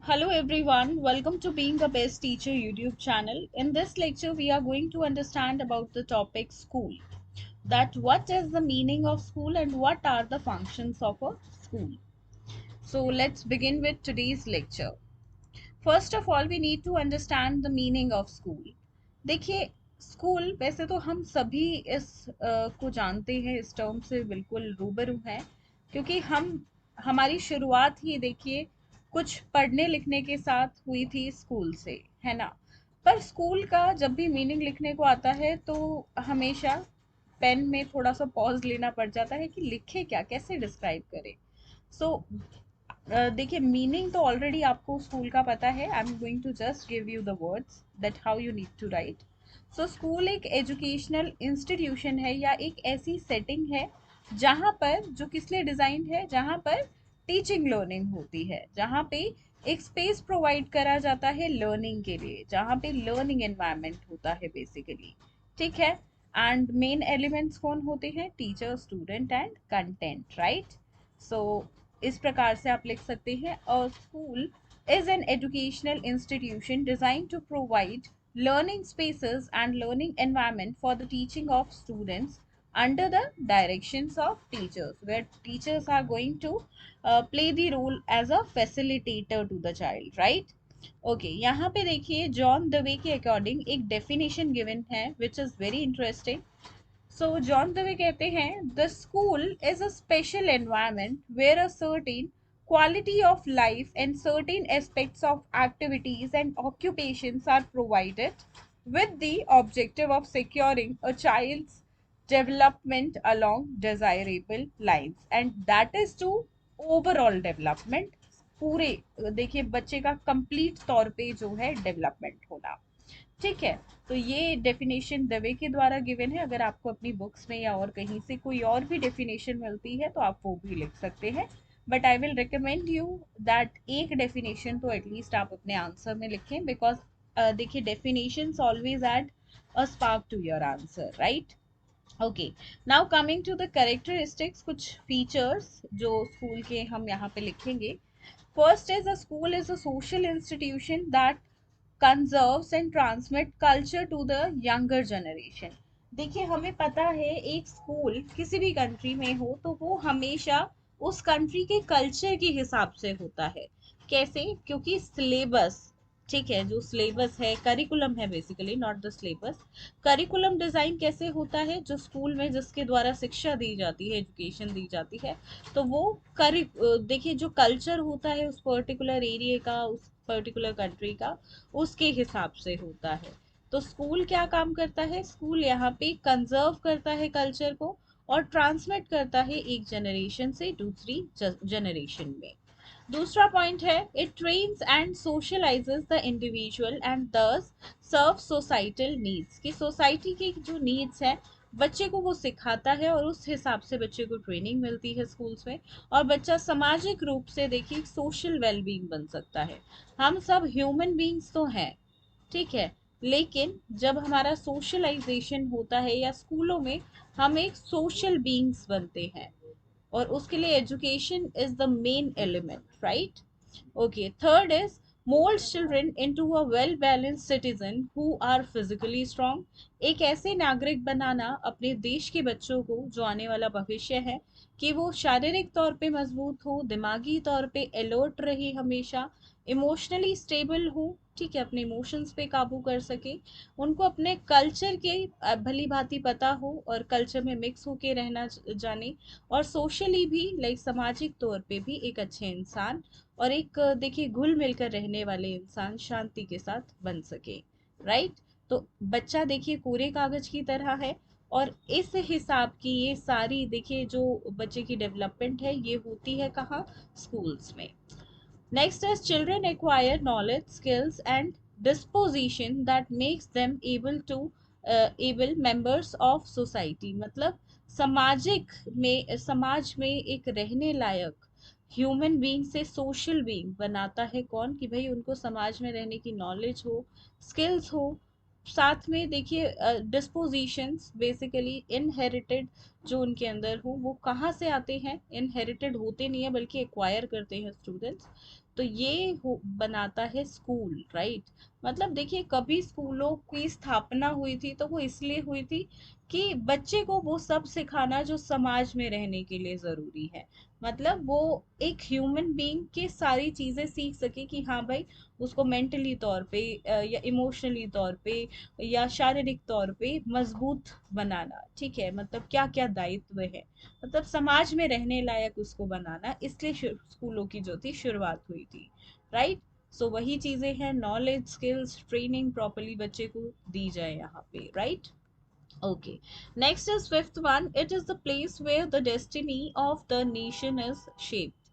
Hello everyone, welcome to Being the Best Teacher YouTube channel. In this lecture, we are going to understand about the topic school. That what is the meaning of school and what are the functions of a school. So let's begin with today's lecture. First of all, we need to understand the meaning of school. देखिए school वैसे तो हम सभी को जानते हैं, इस term से बिल्कुल रूबरू हैं, क्योंकि हम हमारी शुरुआत ही देखिए कुछ पढ़ने लिखने के साथ हुई थी स्कूल से, है ना। पर स्कूल का जब भी मीनिंग लिखने को आता है तो हमेशा पेन में थोड़ा सा पॉज लेना पड़ जाता है कि लिखे क्या, कैसे डिस्क्राइब करें। सो देखिए मीनिंग तो ऑलरेडी आपको स्कूल का पता है। I am going to just give you the words that how you need to write. So school एक एजुकेशनल इंस्टीट्यूशन है या एक ऐसी सेटिंग है जहाँ पर, जो किस लिए डिजाइंड है, जहाँ पर टीचिंग लर्निंग होती है, जहाँ पे एक स्पेस प्रोवाइड करा जाता है लर्निंग के लिए, जहाँ पे लर्निंग एनवायरनमेंट होता है बेसिकली। ठीक है। एंड मेन एलिमेंट्स कौन होते हैं? Teacher, student and content, right. So इस प्रकार से आप लिख सकते हैं, और school is an educational institution design to provide learning spaces and learning environment for the teaching of students under the directions of teachers, where teachers are going to play the role as a facilitator to the child, right? Okay, यहाँ पे देखिए John Dave के according एक definition given है which is very interesting. So John Dewey कहते हैं the school is a special environment where a certain quality of life and certain aspects of activities and occupations are provided with the objective of securing a child's development along desirable lines, and that is to overall development, पूरे देखिए बच्चे का complete तौर पे जो है development होना। ठीक है। तो ये डेफिनेशन दवे के द्वारा गिवन है। अगर आपको अपनी बुक्स में या और कहीं से कोई और भी डेफिनेशन मिलती है तो आप वो भी लिख सकते हैं, but I will recommend you that एक डेफिनेशन तो एटलीस्ट आप अपने आंसर में लिखें, बिकॉज देखिए definitions always add a spark to your answer, right. Okay, now coming to the characteristics, कुछ फीचर्स जो स्कूल के हम यहाँ पे लिखेंगे। First is a school is a social institution that conserves and transmit culture to the younger generation. देखिए हमें पता है एक स्कूल किसी भी कंट्री में हो तो वो हमेशा उस कंट्री के कल्चर के हिसाब से होता है। कैसे? क्योंकि सिलेबस, ठीक है, जो सिलेबस है, करिकुलम है basically, not the syllabus. Curriculum design कैसे होता है? जो स्कूल में जिसके द्वारा शिक्षा दी जाती है, एजुकेशन दी जाती है, तो वो देखिए जो कल्चर होता है उस पर्टिकुलर एरिया का, उस पर्टिकुलर कंट्री का, उसके हिसाब से होता है। तो स्कूल क्या काम करता है? स्कूल यहाँ पे कंजर्व करता है कल्चर को और ट्रांसमिट करता है एक जनरेशन से दूसरी जनरेशन में। दूसरा पॉइंट है it trains and socialises the individual and thus serve societal needs, कि सोसाइटी की जो नीड्स है बच्चे को वो सिखाता है और उस हिसाब से बच्चे को ट्रेनिंग मिलती है स्कूल्स में, और बच्चा सामाजिक रूप से देखिए सोशल वेलबींग बन सकता है। हम सब ह्यूमन बींग्स तो हैं, ठीक है, लेकिन जब हमारा सोशलाइजेशन होता है या स्कूलों में हम एक सोशल बींग्स बनते हैं, और उसके लिए education is the main element, right. Okay, third is molds children into a well balanced citizen who are physically strong। एक ऐसे नागरिक बनाना अपने देश के बच्चों को, जो आने वाला भविष्य है, कि वो शारीरिक तौर पे मजबूत हो, दिमागी तौर पे अलर्ट रहे हमेशा, इमोशनली स्टेबल हो, ठीक है, अपने इमोशंस पे काबू कर सके, उनको अपने कल्चर के भली भांति पता हो और कल्चर में मिक्स होके रहना जाने, और सोशली भी लाइक सामाजिक तौर पे भी एक अच्छे इंसान और एक देखिए घुल मिलकर रहने वाले इंसान शांति के साथ बन सके, राइट। तो बच्चा देखिए कोरे कागज की तरह है, और इस हिसाब की ये सारी देखिए जो बच्चे की डेवलपमेंट है ये होती है कहाँ? स्कूल्स में। Next is children acquire knowledge, skills and disposition that makes them able to able members of society. मतलब सामाजिक में, समाज में एक रहने लायक ह्यूमन बीइंग से सोशल बीइंग बनाता है कौन? कि भाई उनको समाज में रहने की नॉलेज हो, स्किल्स हो, साथ में देखिए डिस्पोजिशंस बेसिकली इनहेरिटेड जो उनके अंदर हो, वो कहाँ से आते हैं, इनहेरिटेड होते नहीं है बल्कि एक्वायर करते हैं स्टूडेंट्स। तो ये बनाता है स्कूल, राइट। मतलब देखिए कभी स्कूलों की स्थापना हुई थी तो वो इसलिए हुई थी कि बच्चे को वो सब सिखाना जो समाज में रहने के लिए जरूरी है। मतलब वो एक ह्यूमन बीइंग की सारी चीजें सीख सके कि हाँ भाई, उसको मेंटली तौर पे या इमोशनली तौर पे या शारीरिक तौर पे मजबूत बनाना, ठीक है। मतलब क्या क्या दायित्व है, मतलब समाज में रहने लायक उसको बनाना, इसलिए स्कूलों की जो थी शुरुआत हुई थी, राइट। सो वही चीजें हैं, नॉलेज, स्किल्स, ट्रेनिंग प्रॉपरली बच्चे को दी जाए यहाँ पे, right. Okay. Next is fifth one. It is the place where the destiny of the nation is shaped.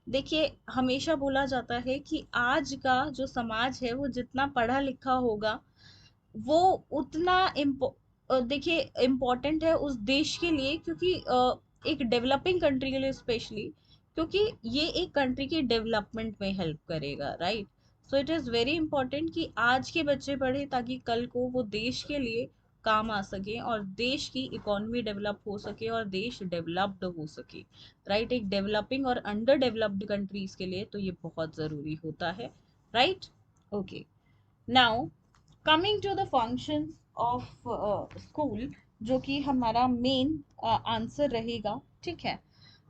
देखिए हमेशा बोला जाता है कि आज का जो समाज है वो जितना पढ़ा लिखा होगा वो उतना देखिए इम्पोर्टेंट है उस देश के लिए, क्योंकि एक डेवलपिंग कंट्री के लिए स्पेशली, क्योंकि ये एक कंट्री की डेवलपमेंट में हेल्प करेगा, right. So it is very important कि आज के बच्चे पढ़े ताकि कल को वो देश के लिए काम आ सके और देश की इकोनॉमी डेवलप हो सके और देश डेवलप्ड हो सके, राइट। एक डेवलपिंग और अंडर डेवलप्ड कंट्रीज के लिए तो ये बहुत ज़रूरी होता है, right. Okay, now coming to the function of school, जो कि हमारा मेन आंसर रहेगा, ठीक है।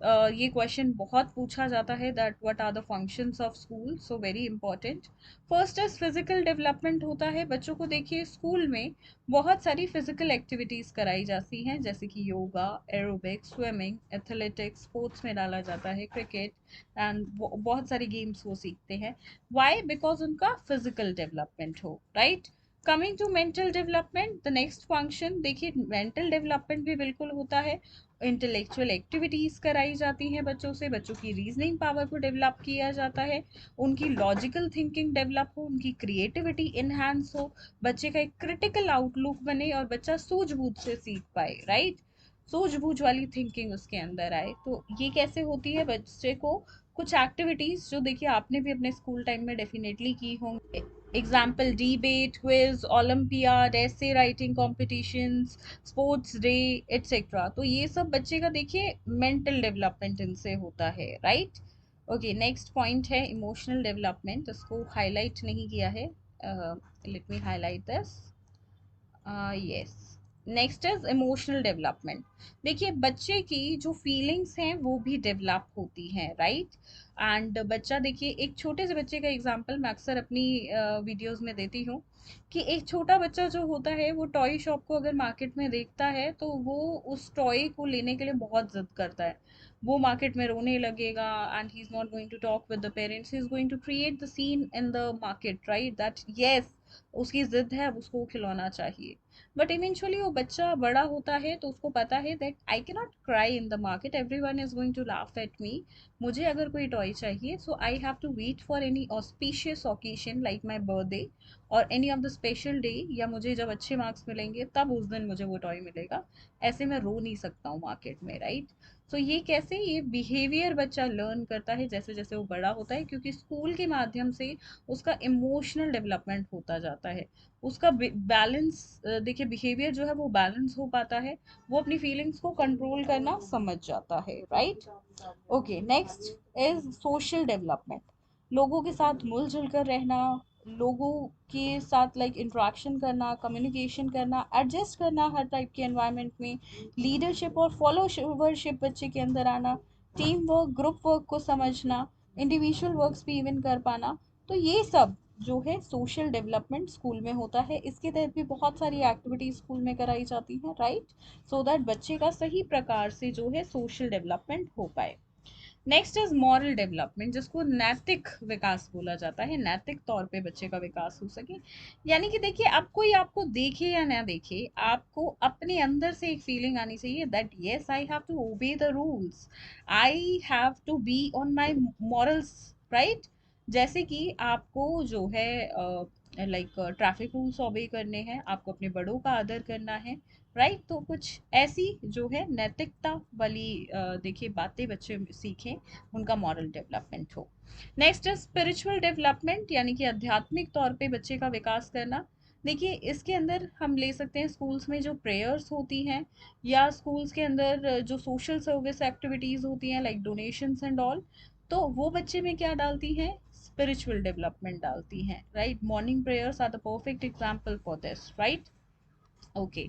ये क्वेश्चन बहुत पूछा जाता है that what are the functions of school, so very important. First is physical development होता है बच्चों को। देखिए स्कूल में बहुत सारी फिजिकल एक्टिविटीज कराई जाती हैं, जैसे कि yoga, aerobics, swimming, athletics, sports में डाला जाता है, क्रिकेट एंड बहुत सारी गेम्स वो सीखते हैं। वाई? बिकॉज उनका फिजिकल डेवलपमेंट हो, right. Coming to mental development, the next function, देखिए मेंटल डेवलपमेंट भी बिल्कुल होता है। इंटेलेक्चुअल एक्टिविटीज कराई जाती हैं बच्चों से, बच्चों की रीजनिंग पावर को डेवलप किया जाता है, उनकी लॉजिकल थिंकिंग डेवलप हो, उनकी क्रिएटिविटी इनहांस हो, बच्चे का एक क्रिटिकल आउटलुक बने और बच्चा सूझबूझ से सीख पाए, राइट। सूझबूझ वाली थिंकिंग उसके अंदर आए। तो ये कैसे होती है, बच्चे को कुछ एक्टिविटीज जो देखिए आपने भी अपने स्कूल टाइम में डेफिनेटली की होंगी, एग्जाम्पल डिबेट, क्विज, ओलंपियाड, ऐसे writing competitions, sports day, etcetera. तो ये सब बच्चे का देखिए मेंटल डेवलपमेंट इनसे होता है, राइट। ओके, नेक्स्ट पॉइंट है इमोशनल डेवलपमेंट, इसको हाईलाइट नहीं किया है, let me highlight this. Yes, next is emotional development. देखिए बच्चे की जो फीलिंग्स हैं वो भी डेवलप होती हैं, राइट। एंड बच्चा देखिए, एक छोटे से बच्चे का एग्जांपल मैं अक्सर अपनी वीडियोस में देती हूँ कि एक छोटा बच्चा जो होता है वो टॉय शॉप को अगर मार्केट में देखता है तो वो उस टॉय को लेने के लिए बहुत जिद करता है। वो मार्केट में रोने लगेगा and he is not going to talk with the parents, he is going to create the scene in the market, right, that yes उसकी जिद है, अब उसको वो खिलौना चाहिए। बट इवेंचुअली वो बच्चा बड़ा होता है तो उसको पता है that I can not cry in the market, everyone is going to laugh at me. मुझे अगर कोई टॉय चाहिए so I have to wait for any auspicious occasion like my birthday और any of the special day, या मुझे जब अच्छे marks मिलेंगे तब उस दिन मुझे वो टॉय मिलेगा। ऐसे मैं रो नहीं सकता हूँ मार्केट में, राइट। सो ये कैसे, ये बिहेवियर बच्चा लर्न करता है जैसे जैसे वो बड़ा होता है, क्योंकि स्कूल के माध्यम से उसका इमोशनल डेवलपमेंट होता जाता है। उसका बैलेंस, देखिए बिहेवियर जो है वो बैलेंस हो पाता है, वो अपनी फीलिंग्स को कंट्रोल करना समझ जाता है, right. Okay, next is social development. लोगों के साथ मिलजुल कर रहना, लोगों के साथ लाइक इंटरेक्शन करना, कम्युनिकेशन करना, एडजस्ट करना हर टाइप के एनवायरनमेंट में, लीडरशिप और फॉलोवरशिप बच्चे के अंदर आना, टीम वर्क, ग्रुप वर्क को समझना, इंडिविजुअल वर्क्स भी इवन कर पाना। तो ये सब जो है सोशल डेवलपमेंट स्कूल में होता है। इसके तहत भी बहुत सारी एक्टिविटीज स्कूल में कराई जाती हैं, राइट, सो दैट बच्चे का सही प्रकार से जो है सोशल डेवलपमेंट हो पाए। नेक्स्ट इज मॉरल डेवलपमेंट, जिसको नैतिक विकास बोला जाता है, नैतिक तौर पे बच्चे का विकास हो सके। यानी कि देखिए अब कोई आपको देखे या ना देखे, आपको अपने अंदर से एक फीलिंग आनी चाहिए that yes I have to obey the rules, I have to be on my morals, right. जैसे कि आपको जो है लाइक ट्रैफिक रूल्स ओबे करने हैं, आपको अपने बड़ों का आदर करना है, राइट। तो कुछ ऐसी जो है नैतिकता वाली देखिए बातें बच्चे सीखें, उनका मॉरल डेवलपमेंट हो। नेक्स्ट है स्पिरिचुअल डेवलपमेंट, यानी कि आध्यात्मिक तौर पे बच्चे का विकास करना। देखिए इसके अंदर हम ले सकते हैं स्कूल्स में जो प्रेयर्स होती हैं, या स्कूल्स के अंदर जो सोशल सर्विस एक्टिविटीज होती हैं लाइक डोनेशंस एंड ऑल, तो वो बच्चे में क्या डालती हैं, स्पिरिचुअल डेवलपमेंट डालती हैं, right. Morning prayers are the perfect example for this, right. Okay,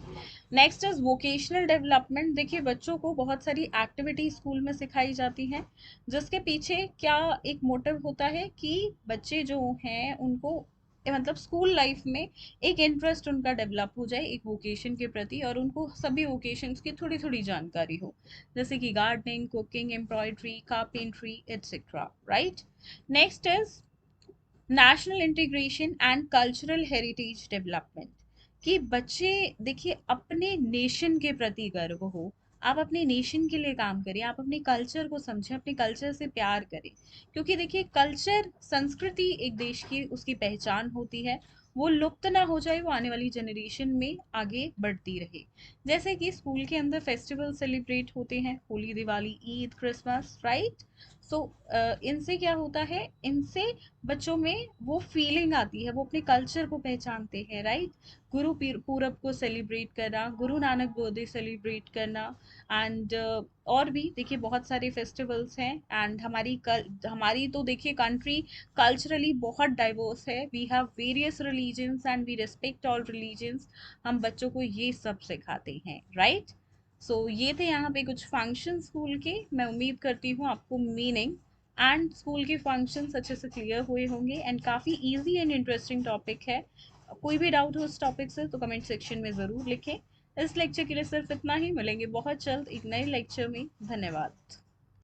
next is vocational development. देखिए बच्चों को बहुत सारी एक्टिविटी स्कूल में सिखाई जाती हैं, जिसके पीछे क्या एक मोटिव होता है कि बच्चे जो हैं उनको मतलब स्कूल लाइफ में एक इंटरेस्ट उनका डेवलप हो जाए एक वोकेशन के प्रति, और उनको सभी वोकेशंस की थोड़ी थोड़ी जानकारी हो, जैसे कि gardening, cooking, embroidery, carpentry etcetera, right. Next is national integration and cultural heritage development, कि बच्चे देखिए अपने नेशन के प्रति गर्व हो, आप अपने नेशन के लिए काम करें, आप अपने कल्चर को समझें, अपने कल्चर से प्यार करें, क्योंकि देखिए कल्चर संस्कृति एक देश की उसकी पहचान होती है, वो लुप्त ना हो जाए, वो आने वाली जनरेशन में आगे बढ़ती रहे। जैसे कि स्कूल के अंदर फेस्टिवल सेलिब्रेट होते हैं, होली, दिवाली, ईद, क्रिसमस, राइट। सो इनसे क्या होता है, इनसे बच्चों में वो फीलिंग आती है, वो अपने कल्चर को पहचानते हैं, राइट। पूरब को सेलिब्रेट करना, गुरु नानक बर्थडे सेलिब्रेट करना, एंड और भी देखिए बहुत सारे फेस्टिवल्स हैं। एंड हमारी तो देखिए कंट्री कल्चरली बहुत डाइवर्स है, we have various religions and we respect all religions. हम बच्चों को ये सब सिखाते हैं, राइट। सो ये थे यहाँ पे कुछ फंक्शन स्कूल के। मैं उम्मीद करती हूँ आपको मीनिंग एंड स्कूल के फंक्शंस अच्छे से क्लियर हुए होंगे, एंड काफ़ी इजी एंड इंटरेस्टिंग टॉपिक है। कोई भी डाउट हो उस टॉपिक से तो कमेंट सेक्शन में ज़रूर लिखें। इस लेक्चर के लिए सिर्फ इतना ही, मिलेंगे बहुत जल्द एक नए लेक्चर में। धन्यवाद।